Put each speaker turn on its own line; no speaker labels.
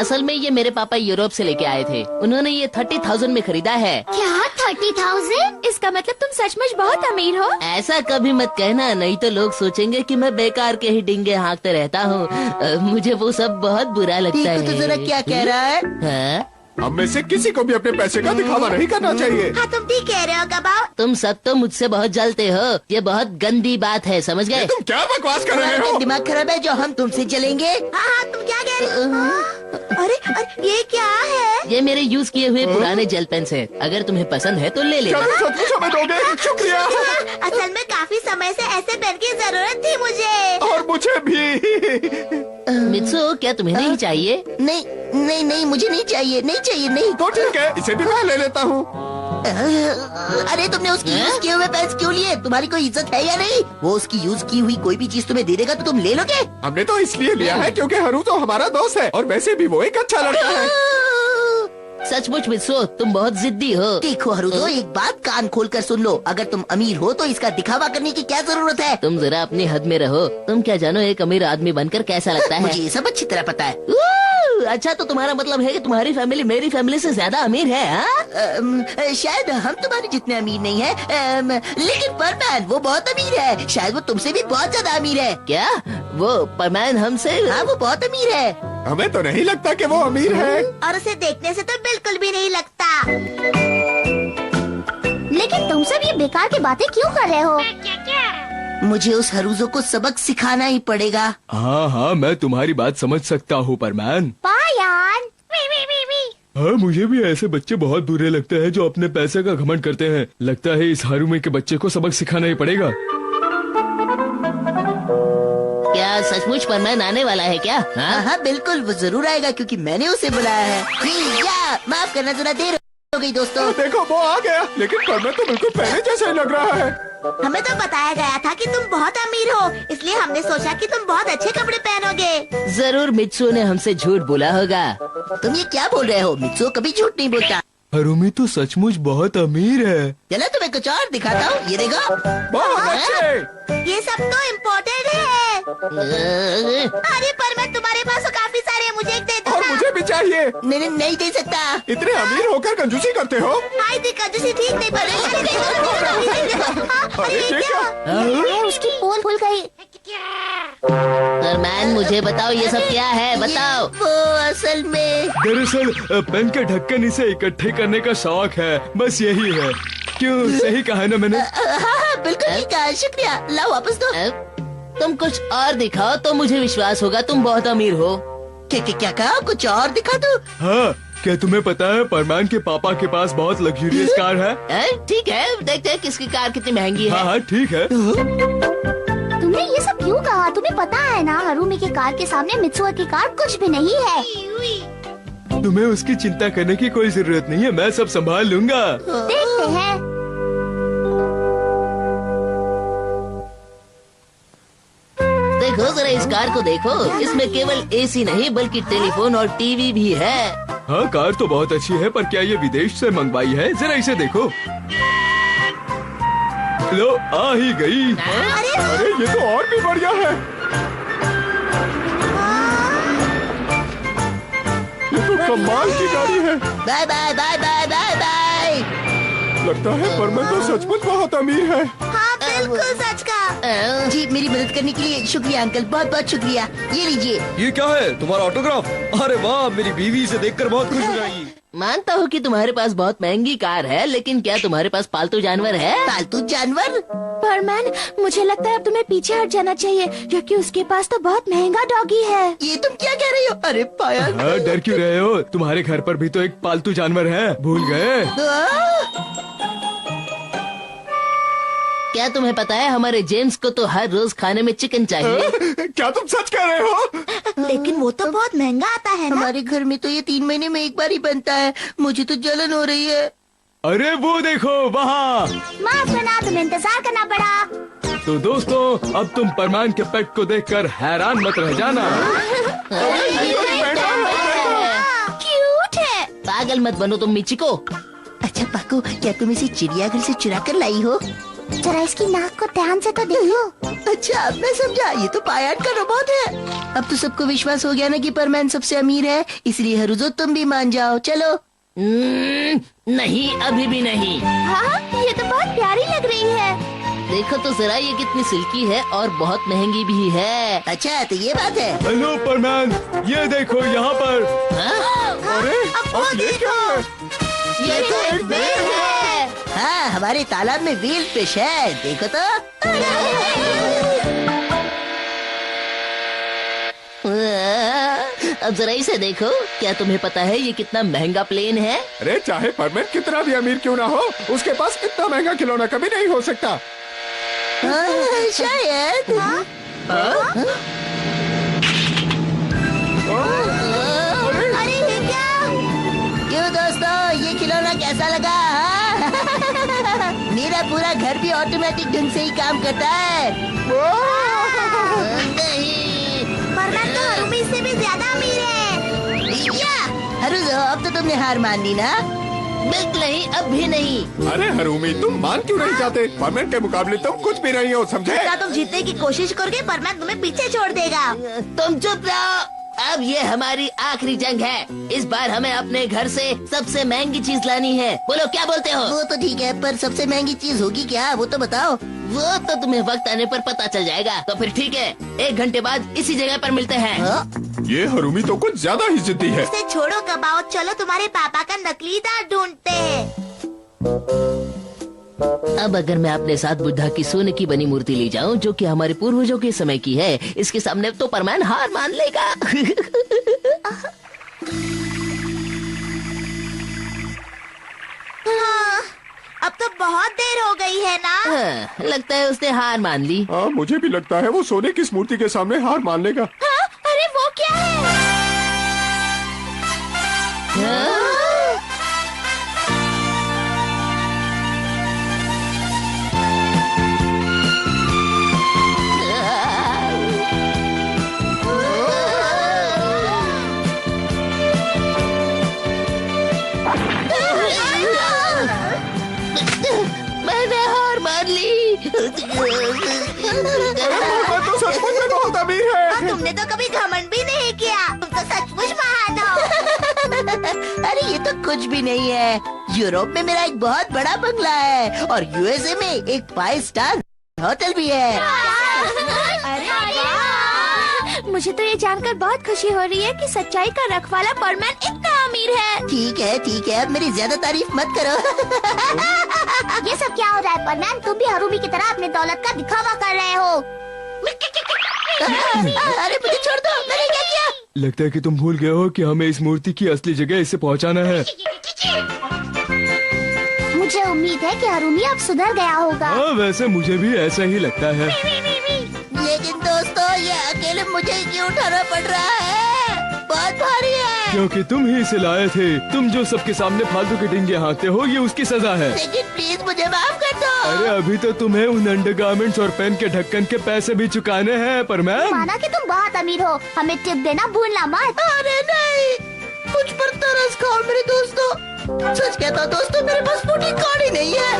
असल में ये मेरे पापा यूरोप से लेके आए थे। उन्होंने ये 30,000 में खरीदा है।
क्या 30,000? इसका मतलब तुम सचमुच बहुत अमीर हो।
ऐसा कभी मत कहना, नहीं तो लोग सोचेंगे कि मैं बेकार के ही डिंगे हाँकते रहता हूँ। मुझे वो सब बहुत बुरा लगता है।
तो जरा क्या कह रहा है?
हाँ?
हम में से किसी को भी अपने पैसे का दिखावा नहीं करना चाहिए।
हाँ तुम ठीक कह रहे हो कबाब।
तुम सब तो मुझसे बहुत जलते हो, ये बहुत गंदी बात है, समझ गए?
तुम क्या बकवास कर रहे हो?
दिमाग खराब है जो हम तुमसे चलेंगे?
हाँ तुम क्या कह रहे हो? अरे ये क्या है?
ये मेरे यूज किए हुए पुराने जेल पेन है। अगर तुम्हें पसंद है तो ले
क्या
लेना।
तुम सचमुच हमें दोगे? शुक्रिया।
असल में काफी समय से ऐसे पेन की जरूरत थी मुझे।
और मुझे भी।
मित्सु, क्या तुम्हें नहीं चाहिए?
नहीं नहीं नहीं, मुझे नहीं चाहिए, नहीं चाहिए, नहीं।
तो ठीक है, इसे भी मैं ले लेता हूँ।
अरे तुमने उसकी यूज किए हुए पेन्स क्यों लिए? तुम्हारी कोई इज्जत है या नहीं? वो उसकी यूज की हुई कोई भी चीज तुम्हें दे देगा तो तुम ले लोगे?
हमने तो इसलिए लिया है क्योंकि हरू तो हमारा दोस्त है और वैसे भी वो एक अच्छा लड़का है।
सचमुच मित्सु, तुम बहुत जिद्दी हो।
देखो हरुदो, एक बात कान खोल कर सुन लो। अगर तुम अमीर हो तो इसका दिखावा करने की क्या जरूरत है?
तुम जरा अपनी हद में रहो। तुम क्या जानो एक अमीर आदमी बनकर कैसा लगता है?
मुझे ये सब अच्छी तरह पता है।
अच्छा, तो तुम्हारा मतलब है कि तुम्हारी फैमिली मेरी फैमिली से ज्यादा अमीर है? हाँ?
शायद हम तुम्हारे जितने अमीर नहीं है, लेकिन परमैन वो बहुत अमीर है। शायद वो तुमसे भी बहुत ज्यादा अमीर है।
क्या वो परमैन हमसे?
हाँ वो बहुत अमीर है।
हमें तो नहीं लगता कि वो अमीर है।
और उसे देखने से तो बिल्कुल भी नहीं लगता। लेकिन तुम सब ये बेकार की बातें क्यों कर रहे हो?
मुझे उस हरुजो को सबक सिखाना ही पड़ेगा।
हाँ हाँ, मैं तुम्हारी बात समझ सकता हूँ परमैन।
पायान।
हाँ, मुझे भी ऐसे बच्चे बहुत बुरे लगते हैं जो अपने पैसे का घमंड करते हैं। लगता है इस हारुमे के बच्चे को सबक सिखाना ही पड़ेगा।
क्या सचमुच परमैन आने वाला है क्या? हाँ?
हाँ बिल्कुल, वो जरूर आएगा क्योंकि मैंने उसे बुलाया है। या माफ करना, जरा देर हो गई दोस्तों।
देखो वो आ गया, लेकिन परमैन तो बिल्कुल पहले जैसा ही लग रहा है।
हमें तो बताया गया था कि तुम बहुत अमीर हो, इसलिए हमने सोचा कि तुम बहुत अच्छे कपड़े पहनोगे।
जरूर मित्सु ने हमसे झूठ बोला होगा।
तुम ये क्या बोल रहे हो? मित्सु कभी झूठ नहीं बोलता।
हारुमी तो सचमुच बहुत अमीर है।
चलो तुम्हें कुछ और दिखाता हूँ, ये देखो।
बहुत अच्छे।
ये सब तो इम्पोर्टेड है। अरे पर मैं तुम्हारे पास तो काफी सारे हैं, मुझे एक दे दो
और
ना।
मुझे भी चाहिए।
नहीं नहीं दे सकता।
इतने अमीर होकर कंजूसी करते हो?
हाय देखा जैसे ठीक नहीं पड़े।
अरे ये क्या?
उसकी पोल खुल गई।
परमैन मुझे बताओ ये सब क्या है, बताओ।
वो असल में
दरअसल पेन के ढक्कन इसे इकट्ठे करने का शौक है, बस यही है। क्यों, सही कहा है ना मैंने?
हाँ बिल्कुल ठीक है, शुक्रिया। लाओ वापस दो।
तुम कुछ और दिखाओ तो मुझे विश्वास होगा तुम बहुत अमीर हो।
क्या कहा? कुछ और दिखा दो।
हाँ, क्या तुम्हें पता है परमैन के पापा के पास बहुत लग्जूरियस कार है?
ठीक है, देखते हैं किसकी कार कितनी महंगी है।
हाँ हाँ ठीक है।
तुमने ये सब क्यों कहा? तुम्हें पता है ना हारुमी की कार के सामने मित्सुआ की कार कुछ भी नहीं है।
तुम्हें उसकी चिंता करने की कोई जरूरत नहीं है, मैं सब संभाल लूंगा।
देखते हैं।
देखो जरा इस कार को देखो, इसमें केवल एसी नहीं बल्कि टेलीफोन और टीवी भी है।
हाँ, कार तो बहुत अच्छी है, पर क्या ये विदेश से मंगवाई है? जरा इसे देखो। लो, आ ही गई।
अरे ये तो और भी बढ़िया है। ये तो कमाल की गाड़ी है।
Bye bye bye bye bye bye.
लगता है परमैन तो सचमुच बहुत अमीर है।
हाँ बिल्कुल सच का।
जी मेरी मदद करने के लिए शुक्रिया अंकल, बहुत बहुत शुक्रिया। ये लीजिए।
ये क्या है? तुम्हारा ऑटोग्राफ? अरे वाह, मेरी बीवी से देखकर बहुत खुश हो जाएगी।
मानता हूँ कि तुम्हारे पास बहुत महंगी कार है, लेकिन क्या तुम्हारे पास पालतू जानवर है?
पालतू जानवर?
परमैन मुझे लगता है अब तुम्हें पीछे हट जाना चाहिए, क्योंकि उसके पास तो बहुत महंगा डॉगी है।
ये तुम क्या कह रही हो? अरे पाया।
हाँ, डर क्यों रहे हो? तुम्हारे घर पर भी तो एक पालतू जानवर है, भूल गए?
क्या तुम्हें पता है हमारे जेम्स को तो हर रोज खाने में चिकन चाहिए।
क्या तुम सच कह रहे हो?
लेकिन वो तो बहुत महंगा आता है ना।
हमारे घर में तो ये 3 महीने में एक बार ही बनता है। मुझे तो जलन हो रही है।
अरे वो देखो वहाँ।
माफ करना, तुम्हें इंतजार करना पड़ा।
तो दोस्तों, अब तुम परमैन के पेट को देखकर हैरान मत रह जाना।
क्यूट है।
पागल मत बनो तुम मिचिको।
अच्छा पाको, क्या तुम इसे चिड़ियाघर से चुरा कर लाई हो?
जरा इसकी नाक को ध्यान से तो देखो।
अच्छा अब मैं समझा, ये तो पायट का रोबोट है। अब तो सबको विश्वास हो गया ना कि परमैन सबसे अमीर है, इसलिए हरूजो तुम भी मान जाओ। चलो।
नहीं, अभी भी नहीं।
हाँ, ये तो बहुत प्यारी लग रही है।
देखो तो जरा ये कितनी सिल्की है और बहुत महंगी भी है।
अच्छा तो ये बात है।
हेलो परमैन, ये देखो यहाँ पर।
अरे अब ये क्या है?
ये तो एक व्हेल है। हाँ, हमारे तालाब में व्हेल फिश है, देखो तो।
अब जरा इसे देखो, क्या तुम्हें पता है ये कितना महंगा प्लेन है?
अरे चाहे परमैन कितना भी अमीर क्यों ना हो, उसके पास इतना महंगा खिलौना कभी नहीं हो सकता।
शायद।
अरे ये क्या?
क्यों दोस्तों, ये खिलौना कैसा लगा? हाँ? मेरा पूरा घर भी ऑटोमेटिक ढंग से ही काम करता है।
नहीं।
परमैन तो हरूमी से भी ज्यादा अमीर है।
हरूजो, अब तो तुमने हार मान ली ना?
बिल्कुल नहीं, अब भी नहीं।
अरे हरूमी, तुम मान क्यों नहीं जाते? परमैन के मुकाबले तुम कुछ भी नहीं हो, समझे?
तुम जीतने की कोशिश करोगे, परमैन तुम्हें पीछे छोड़ देगा।
तुम चुप रहो। अब ये हमारी आखिरी जंग है। इस बार हमें अपने घर से सबसे महंगी चीज लानी है। बोलो क्या बोलते हो?
वो तो ठीक है, पर सबसे महंगी चीज होगी क्या, वो तो बताओ।
वो तो तुम्हें वक्त आने पर पता चल जाएगा। तो फिर ठीक है, 1 घंटे बाद इसी जगह पर मिलते हैं।
हाँ?
ये हरूमी तो कुछ ज्यादा ही जिद्दी है।
इसे छोड़ो कबाओ, चलो तुम्हारे पापा का नकली दांत ढूंढते हैं।
अब अगर मैं अपने साथ बुद्धा की सोने की बनी मूर्ति ले जाऊं, जो कि हमारे पूर्वजों के समय की है, इसके सामने तो परमैन हार मान लेगा।
हाँ, अब तो बहुत देर हो गई है ना।
हाँ, लगता है उसने हार मान ली।
हाँ, मुझे भी लगता है वो सोने की इस मूर्ति के सामने हार मान लेगा।
हाँ, अरे वो क्या है?
हाँ? मैंने हार मान ली।
परमैन तो सचमुच में बहुत अमीर है।
तुमने तो कभी घमंड भी नहीं किया, तुम तो सचमुच महान हो।
अरे ये तो कुछ भी नहीं है। यूरोप में मेरा एक बहुत बड़ा बंगला है और यूएसए में एक 5 स्टार होटल भी है।
अरे मुझे तो ये जानकर बहुत खुशी हो रही है कि सच्चाई का रखवाला परमैन इतना अमीर है।
ठीक है, अब मेरी ज्यादा तारीफ मत करो।
ये सब क्या हो रहा है परमैन? तुम भी हरूमी की तरह अपने दौलत का दिखावा कर रहे हो।
अरे मुझे छोड़ दो, मैंने क्या किया?
लगता है कि तुम भूल गए हो कि हमें इस मूर्ति की असली जगह इसे पहुंचाना है।
मुझे उम्मीद है कि हरूमी अब सुधर गया होगा।
हाँ, वैसे मुझे भी ऐसा ही लगता है।
लेकिन दोस्तों, ये अकेले मुझे ही क्यों उठाना पड़ रहा है? बहुत भारी है।
क्योंकि तुम ही इसे लाए थे। तुम जो सबके सामने फालतू के डिंगे हाँकते हो, ये उसकी सजा है।
लेकिन प्लीज मुझे माफ कर दो।
अरे अभी तो तुम्हें उन अंडरगारमेंट्स और पेन के ढक्कन के पैसे भी चुकाने हैं परमैन।
माना कि तुम बहुत अमीर हो, हमें टिप देना भूलना मत।
अरे नहीं, मुझ पर तरस खाओ मेरे दोस्तों। सच कहता हूँ दोस्तों, मेरे पास बूटी कार्ड ही नहीं है।